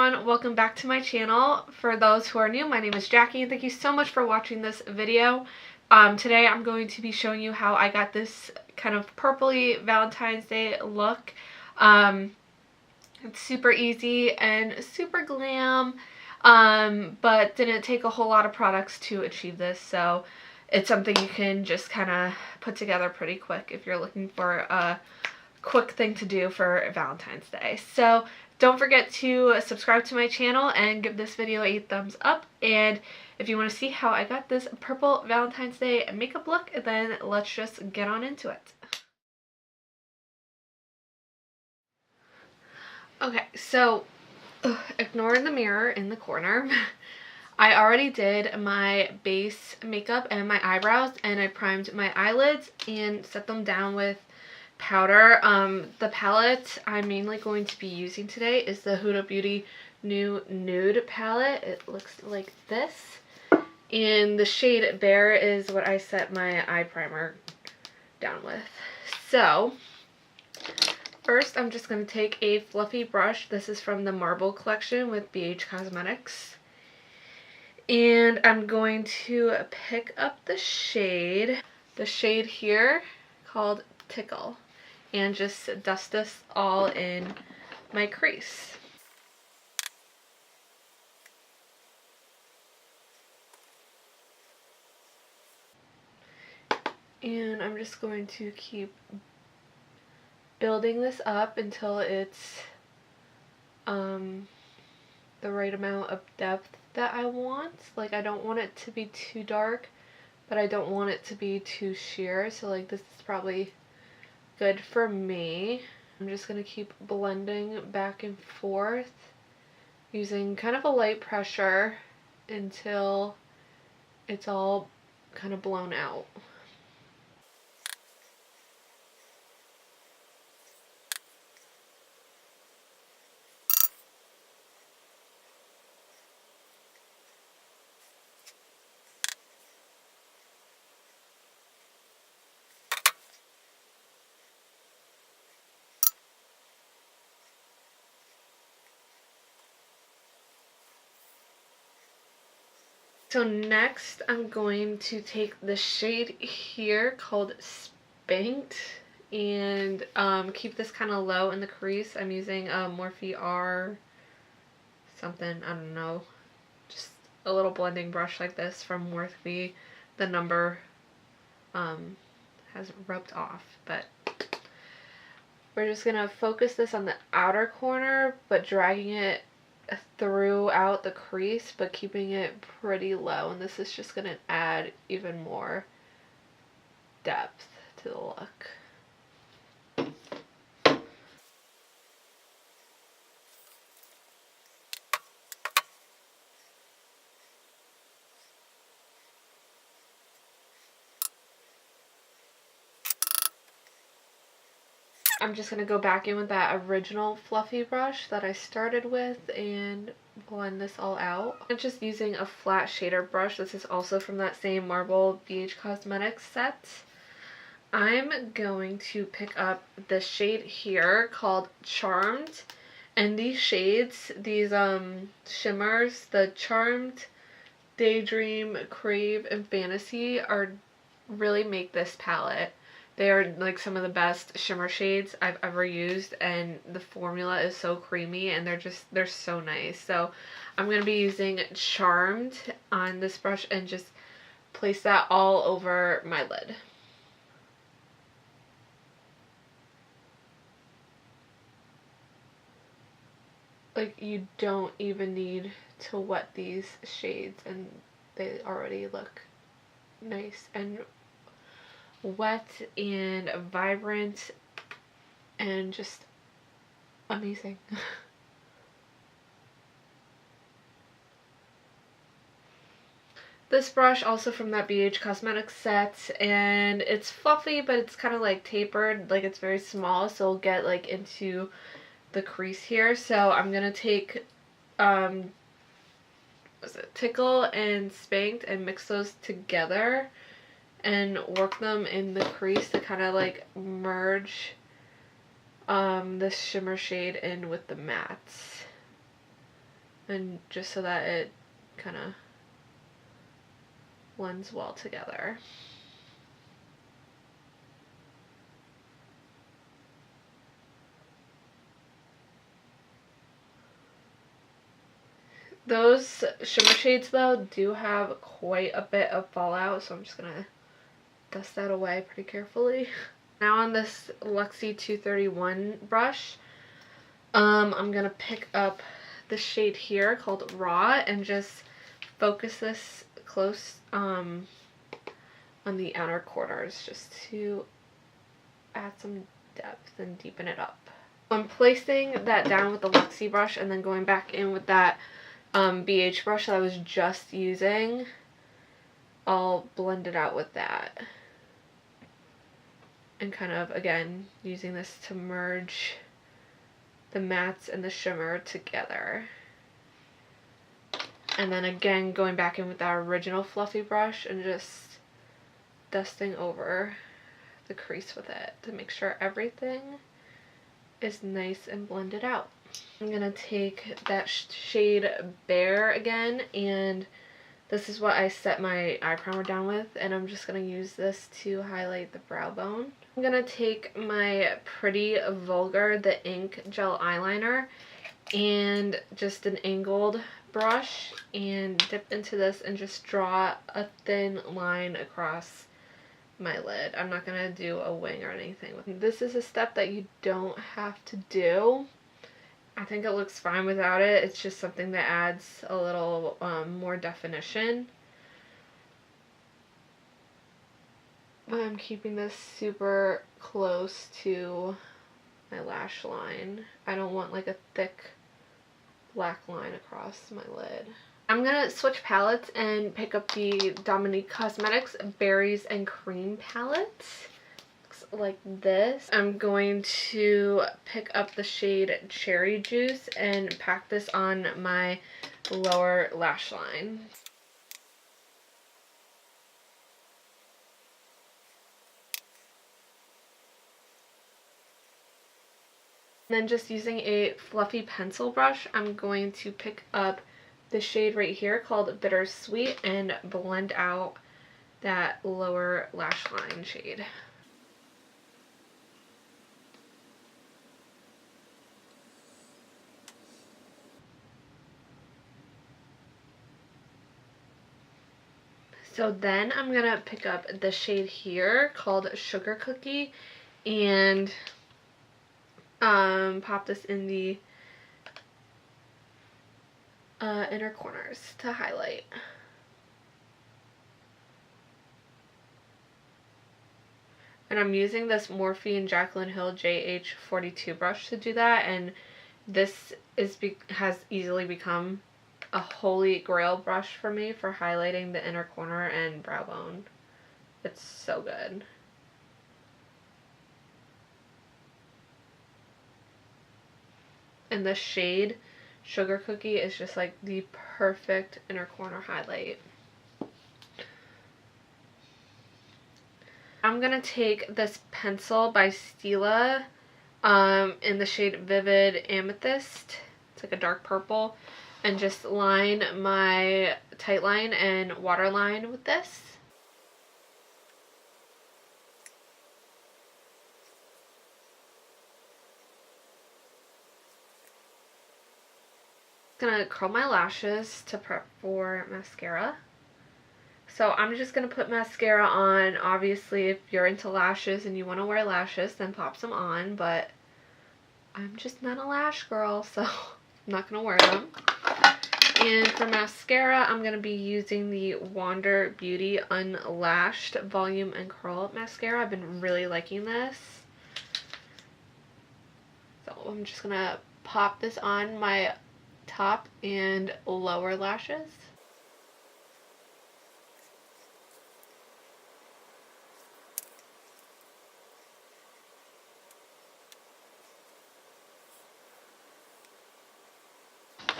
everyone, welcome back to my channel. For those who are new, my name is Jackie and thank you so much for watching this video. Today I'm going to be showing you how I got this kind of purpley Valentine's Day look. It's super easy and super glam, but didn't take a whole lot of products to achieve this, so it's something you can just kind of put together pretty quick if you're looking for a quick thing to do for Valentine's Day. So don't forget to subscribe to my channel and give this video a thumbs up. And if you want to see how I got this purple Valentine's Day makeup look, then let's just get on into it. Okay, so ignoring the mirror in the corner, I already did my base makeup and my eyebrows, and I primed my eyelids and set them down with powder. The palette I'm mainly going to be using today is the Huda Beauty new Nude palette. It looks like this, and the shade Bare is what I set my eye primer down with. So first I'm just going to take a fluffy brush. This is from the Marble collection with BH Cosmetics, and I'm going to pick up the shade here called Tickle, and just dust this all in my crease. And I'm just going to keep building this up until it's the right amount of depth that I want. Like, I don't want it to be too dark, but I don't want it to be too sheer, so like this is probably good for me. I'm just going to keep blending back and forth using kind of a light pressure until it's all kind of blown out. So next I'm going to take the shade here called Spanked and keep this kind of low in the crease. I'm using a Morphe R something, I don't know, just a little blending brush like this from Morphe. The number has rubbed off, but we're just gonna focus this on the outer corner but dragging it throughout the crease but keeping it pretty low, and this is just going to add even more depth to the look. I'm just going to go back in with that original fluffy brush that I started with and blend this all out. I'm just using a flat shader brush. This is also from that same Marble BH Cosmetics set. I'm going to pick up the shade here called Charmed, and these shades, these shimmers, the Charmed, Daydream, Crave, and Fantasy really make this palette. They are like some of the best shimmer shades I've ever used, and the formula is so creamy and they're so nice. So I'm going to be using Charmed on this brush and just place that all over my lid. Like, you don't even need to wet these shades and they already look nice and wet and vibrant and just amazing. This brush also from that BH Cosmetics set, and it's fluffy but it's kind of like tapered, like it's very small, so it'll get like into the crease here. So I'm gonna take Tickle and Spanked and mix those together and work them in the crease to kind of like merge this shimmer shade in with the mattes. and just so that it kind of blends well together. Those shimmer shades though do have quite a bit of fallout, so I'm just gonna dust that away pretty carefully. Now on this Luxie 231 brush, I'm gonna pick up the shade here called Raw and just focus this close on the outer corners just to add some depth and deepen it up. I'm placing that down with the Luxie brush and then going back in with that BH brush that I was just using. I'll blend it out with that. And kind of, again, using this to merge the mattes and the shimmer together. And then again, going back in with that original fluffy brush and just dusting over the crease with it to make sure everything is nice and blended out. I'm gonna take that shade Bare again, and this is what I set my eye primer down with, and I'm just gonna use this to highlight the brow bone. I'm gonna take my Pretty Vulgar, the ink gel eyeliner, and just an angled brush and dip into this and just draw a thin line across my lid. I'm not gonna do a wing or anything. This is a step that you don't have to do. I think it looks fine without it. It's just something that adds a little more definition. But I'm keeping this super close to my lash line. I don't want like a thick black line across my lid. I'm gonna switch palettes and pick up the Dominque Cosmetics Berries and Cream palette. Looks like this. I'm going to pick up the shade Cherry Juice and pack this on my lower lash line. And then just using a fluffy pencil brush, I'm going to pick up the shade right here called Bittersweet and blend out that lower lash line shade. So then I'm gonna pick up the shade here called Sugar Cookie and pop this in the inner corners to highlight. And I'm using this Morphe Jaclyn Hill JH42 brush to do that, and this has easily become a holy grail brush for me for highlighting the inner corner and brow bone. It's so good. And the shade Sugar Cookie is just like the perfect inner corner highlight. I'm gonna take this pencil by Stila in the shade Vivid Amethyst. It's like a dark purple, and just line my tight line and waterline with this. Gonna curl my lashes to prep for mascara. So I'm just gonna put mascara on. Obviously, if you're into lashes and you want to wear lashes, then pop some on, but I'm just not a lash girl, so I'm not gonna wear them. And for mascara, I'm gonna be using the Wander Beauty Unlashed Volume and Curl Mascara. I've been really liking this. So I'm just gonna pop this on my top and lower lashes.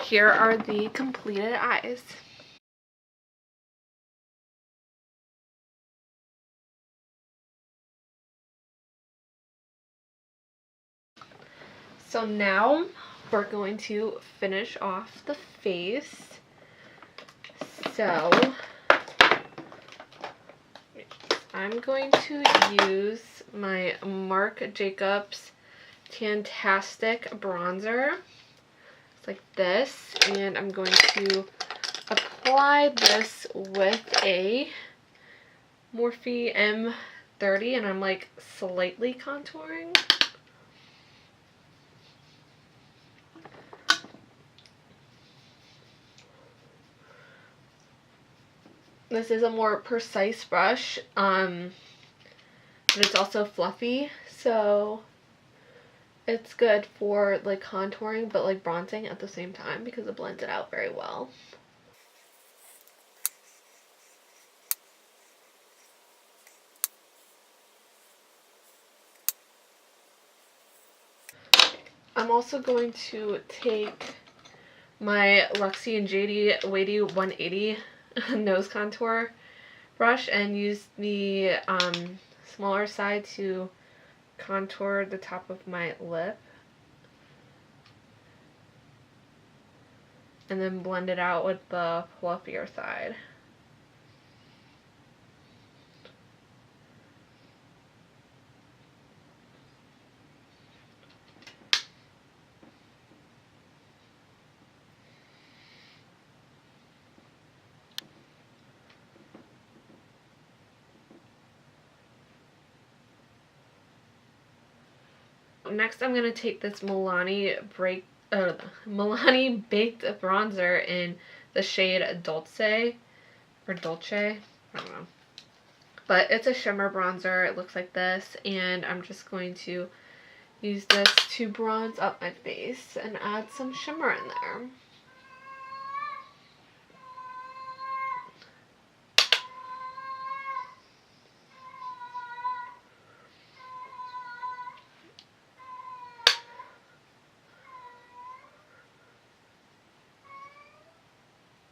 Here are the completed eyes. So now we're going to finish off the face. So I'm going to use my Marc Jacobs Tan-Tastic bronzer. It's like this, and I'm going to apply this with a Morphe M30, and I'm like slightly contouring. This is a more precise brush, but it's also fluffy, so it's good for like contouring but like bronzing at the same time because it blends it out very well. I'm also going to take my Luxie and JD Weighty 180 nose contour brush and use the smaller side to contour the top of my lip, and then blend it out with the fluffier side. Next, I'm going to take this Milani Baked Bronzer in the shade Dolce, or Dolce, I don't know. But it's a shimmer bronzer, it looks like this, and I'm just going to use this to bronze up my face and add some shimmer in there.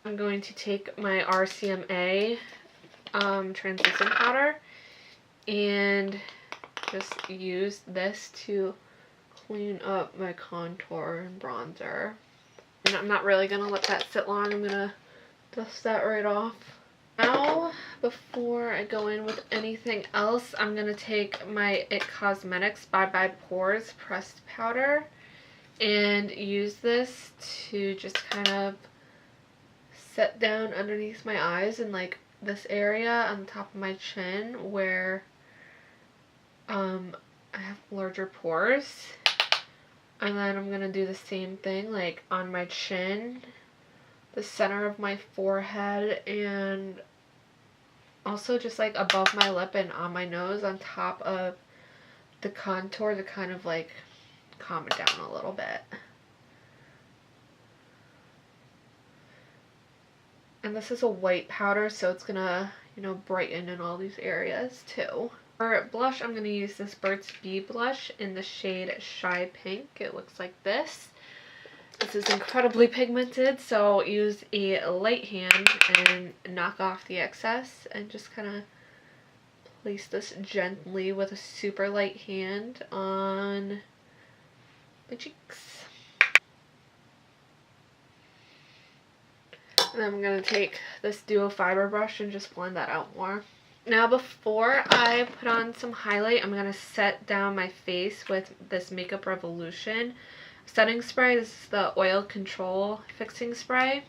I'm going to take my RCMA translucent powder and just use this to clean up my contour and bronzer. And I'm not really going to let that sit long. I'm going to dust that right off. Now, before I go in with anything else, I'm going to take my IT Cosmetics Bye Bye Pores pressed powder and use this to just kind of set down underneath my eyes and like this area on the top of my chin where I have larger pores. And then I'm gonna do the same thing like on my chin, the center of my forehead, and also just like above my lip and on my nose on top of the contour to kind of like calm it down a little bit. And this is a white powder, so it's gonna, you know, brighten in all these areas too. For blush, I'm gonna use this Burts Bees blush in the shade Shy Pink. It looks like this. This is incredibly pigmented, so use a light hand and knock off the excess and just kind of place this gently with a super light hand on my cheeks. And then I'm going to take this duo fiber brush and just blend that out more. Now before I put on some highlight, I'm going to set down my face with this Makeup Revolution setting spray. This is the Oil Control Fixing Spray.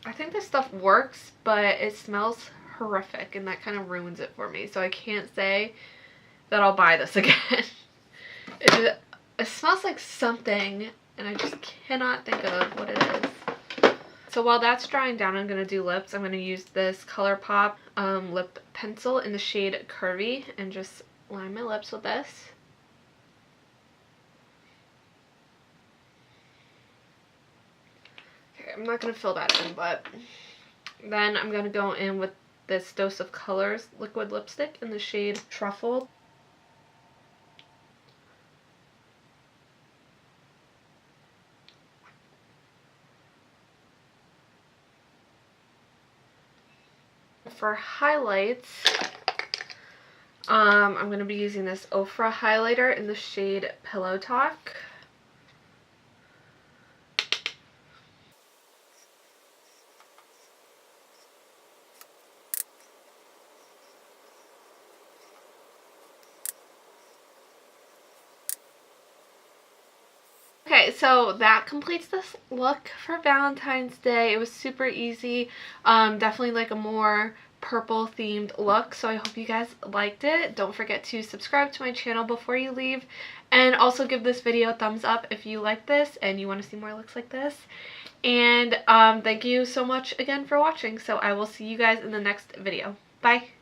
I think this stuff works, but it smells horrific and that kind of ruins it for me. So I can't say that I'll buy this again. It smells like something, and I just cannot think of what it is. So while that's drying down, I'm going to do lips. I'm going to use this ColourPop lip pencil in the shade Curvii and just line my lips with this. Okay, I'm not going to fill that in, but then I'm going to go in with this Dose of Colors liquid lipstick in the shade Truffle. For highlights, I'm going to be using this Ofra highlighter in the shade Pillow Talk. Okay, so that completes this look for Valentine's Day. It was super easy. Definitely like a more purple themed look, so I hope you guys liked it. Don't forget to subscribe to my channel before you leave, and also give this video a thumbs up if you like this and you want to see more looks like this. And thank you so much again for watching, so I will see you guys in the next video. Bye!